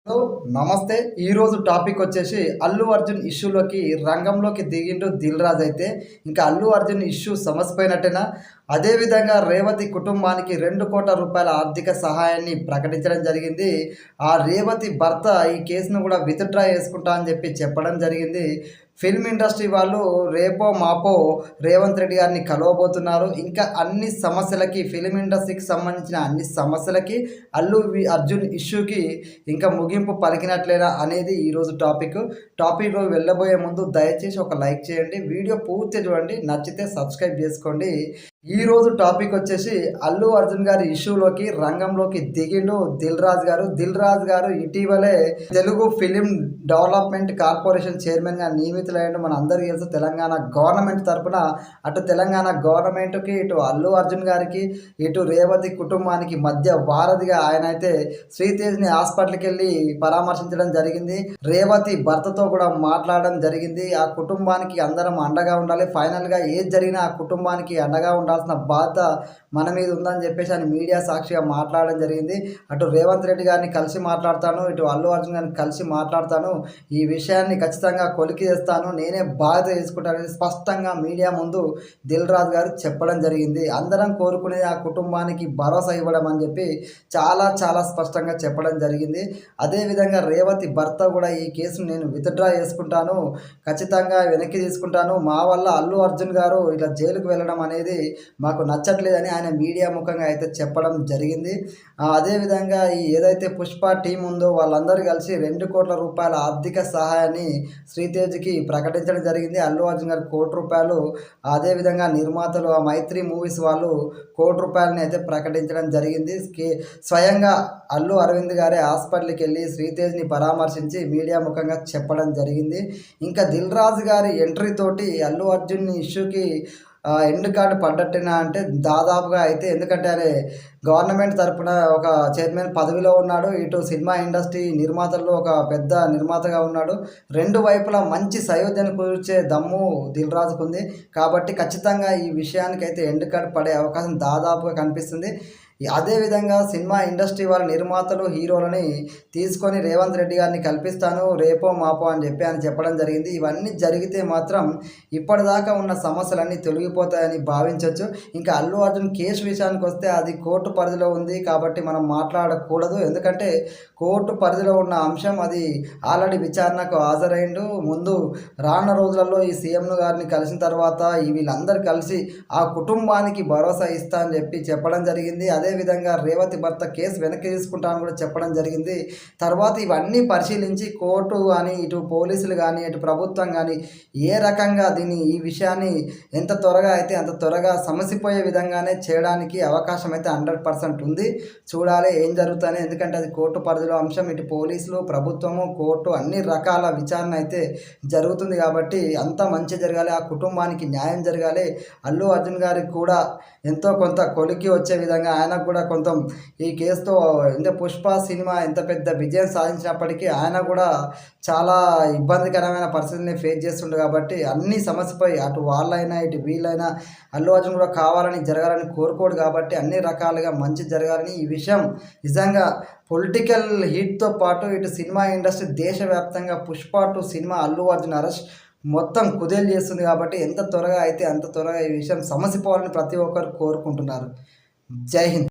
Hello నమస్తే. ఈరోజు topic వచ్చేసి అల్లు అర్జున్ ఇష్యూలోకి రంగంలోకి దిగిండు దిల్ రాజు అయితే ఇంకా అల్లు అర్జున్ ఇష్యూ సమసిపోయినట్టేనా? అదేవిధంగా రేవతి కుటుంబానికి 2 కోట్ల రూపాయల ఆర్థిక సహాయాన్ని ప్రకటించడం జరిగింది. ఆ రేవతి భర్త ఈ కేసును కూడా విత్డ్రా చేసుకుంటా అని చెప్పడం జరిగింది. ఫిల్మ్ ఇండస్ట్రీ వాళ్ళు రేపో మాపో రేవంత్ రెడ్డి గారిని కలవబోతున్నారు. ఇంకా అన్ని సమస్యలకి ఫిల్మ్ ఇండస్ట్రీకి సంబంధించిన అన్ని సమస్యలకి అర్జున్ ఇష్యూకి ఇంకా ముగింపు పలికినట్లేనా అనేది ఈరోజు టాపిక్లో వెళ్ళబోయే ముందు దయచేసి ఒక లైక్ చేయండి, వీడియో పూర్తి చూడండి, నచ్చితే సబ్స్క్రైబ్ చేసుకోండి. ఈరోజు టాపిక్ వచ్చేసి అల్లు అర్జున్ గారి ఇష్యూలోకి రంగంలోకి దిగిండు దిల్ రాజు గారు ఇటీవలే తెలుగు ఫిలిం డెవలప్మెంట్ కార్పొరేషన్ చైర్మన్గా నియమితులైన మన అందరికీ తెలుసు. తెలంగాణ గవర్నమెంట్ తరఫున అటు తెలంగాణ గవర్నమెంట్కి, ఇటు అల్లు అర్జున్ గారికి, ఇటు రేవతి కుటుంబానికి మధ్య వారధిగా ఆయన అయితే శ్రీతేజ్ని హాస్పిటల్కి వెళ్ళి పరామర్శించడం జరిగింది. రేవతి భర్తతో కూడా మాట్లాడడం జరిగింది. ఆ కుటుంబానికి అందరం అండగా ఉండాలి, ఫైనల్గా ఏది జరిగినా ఆ కుటుంబానికి అండగా ఉండాల్సిన బాధ్యత మన మీద ఉందని చెప్పేసి ఆయన మీడియా సాక్షిగా మాట్లాడడం జరిగింది. అటు రేవంత్ రెడ్డి గారిని కలిసి మాట్లాడతాను, ఇటు అల్లు అర్జున్ గారిని కలిసి మాట్లాడతాను, ఈ విషయాన్ని ఖచ్చితంగా కొలికి చేస్తాను, నేనే బాధ్యత తీసుకుంటానని స్పష్టంగా మీడియా ముందు దిల్ రాజు గారు చెప్పడం జరిగింది. అందరం కోరుకునేది ఆ కుటుంబానికి భరోసా ఇవ్వడం అని చెప్పి చాలా స్పష్టంగా చెప్పడం జరిగింది. అదేవిధంగా రేవతి భర్త కూడా ఈ కేసును నేను విత్డ్రా చేసుకుంటాను, ఖచ్చితంగా వెనక్కి తీసుకుంటాను, మా వల్ల అల్లు అర్జున్ గారు ఇలా జైలుకు వెళ్ళడం అనేది మాకు నచ్చట్లేదని ఆయన మీడియా ముఖంగా అయితే చెప్పడం జరిగింది. అదేవిధంగా ఈ ఏదైతే పుష్ప టీం ఉందో వాళ్ళందరూ కలిసి 2 కోట్ల రూపాయల ఆర్థిక సహాయాన్ని శ్రీతేజ్కి ప్రకటించడం జరిగింది. అల్లు అర్జున్ గారు ₹1 అదేవిధంగా నిర్మాతలు ఆ మైత్రి మూవీస్ వాళ్ళు ₹1 అయితే ప్రకటించడం జరిగింది. స్వయంగా అల్లు అరవింద్ గారే హాస్పిటల్కి వెళ్ళి శ్రీతేజ్ని పరామర్శించి మీడియా ముఖంగా చెప్పడం జరిగింది. ఇంకా దిల్ రాజు గారి ఎంట్రీ తోటి అల్లు అర్జున్ ఇష్యూకి ఎండ్ కార్డు పడ్డట్టేనా అంటే దాదాపుగా అయితే, ఎందుకంటే ఆయన గవర్నమెంట్ తరఫున ఒక చైర్మన్ పదవిలో ఉన్నాడు, ఇటు సినిమా ఇండస్ట్రీ నిర్మాతల్లో ఒక పెద్ద నిర్మాతగా ఉన్నాడు. రెండు వైపులా మంచి సయోధ్యను కూర్చే దమ్ము దిల్ రాజుకు ఉంది. కాబట్టి ఖచ్చితంగా ఈ విషయానికైతే ఎండ్ కార్డు పడే అవకాశం దాదాపుగా కనిపిస్తుంది. అదేవిధంగా సినిమా ఇండస్ట్రీ వాళ్ళ నిర్మాతలు, హీరోలని తీసుకొని రేవంత్ రెడ్డి గారిని కల్పిస్తాను రేపో మాపో అని ఆయన చెప్పడం జరిగింది. ఇవన్నీ జరిగితే మాత్రం ఇప్పటిదాకా ఉన్న సమస్యలన్నీ తొలగిపోతాయని భావించవచ్చు. ఇంకా అల్లు అర్జున్ కేసు విషయానికి వస్తే అది కోర్టు పరిధిలో ఉంది కాబట్టి మనం మాట్లాడకూడదు. ఎందుకంటే కోర్టు పరిధిలో ఉన్న అంశం అది ఆల్రెడీ విచారణకు హాజరైండు. ముందు రానున్న రోజులలో ఈ సీఎం గారిని కలిసిన తర్వాత వీళ్ళందరూ కలిసి ఆ కుటుంబానికి భరోసా ఇస్తా అని చెప్పడం జరిగింది. అదేవిధంగా రేవతి భర్త కేసు వెనక్కి తీసుకుంటామని కూడా చెప్పడం జరిగింది. తర్వాత ఇవన్నీ పరిశీలించి కోర్టు కానీ, ఇటు పోలీసులు కానీ, ఇటు ప్రభుత్వం కానీ ఏ రకంగా ఈ విషయాన్ని ఎంత త్వరగా అయితే అంత త్వరగా సమసిపోయే విధంగానే చేయడానికి అవకాశం అయితే 100% ఉంది. చూడాలి ఏం జరుగుతుంది. ఎందుకంటే అది కోర్టు పరిధిలో అంశం. ఇటు పోలీసులు, ప్రభుత్వము, కోర్టు అన్ని రకాల విచారణ అయితే జరుగుతుంది. కాబట్టి అంతా మంచి జరగాలి, ఆ కుటుంబానికి న్యాయం జరగాలి. అల్లు అర్జున్ గారికి కూడా ఎంతో కొంత కొలికి వచ్చే విధంగా ఆయనకు కూడా కొంత ఈ కేసుతో అంటే పుష్ప సినిమా ఎంత పెద్ద విజయం సాధించినప్పటికీ ఆయన కూడా చాలా ఇబ్బందికరమైన పరిస్థితిని ఫేస్ చేస్తుండే. కాబట్టి అన్ని సమస్యపై అటు వాళ్ళైనా ఇటు వీళ్ళైనా అల్లు అర్జున్ కూడా జరగాలని కోరుకోడు. కాబట్టి అన్ని రకాలుగా మంచి జరగాలని, ఈ విషయం నిజంగా పొలిటికల్ హీట్తో పాటు ఇటు సినిమా ఇండస్ట్రీ దేశవ్యాప్తంగా పుష్ప 2 సినిమా అల్లు అర్జున్ అరెస్ట్ మొత్తం కుదేలు చేస్తుంది. కాబట్టి ఎంత త్వరగా అయితే అంత త్వరగా ఈ విషయం సమసిపోవాలని ప్రతి ఒక్కరు కోరుకుంటున్నారు. జై హింద్.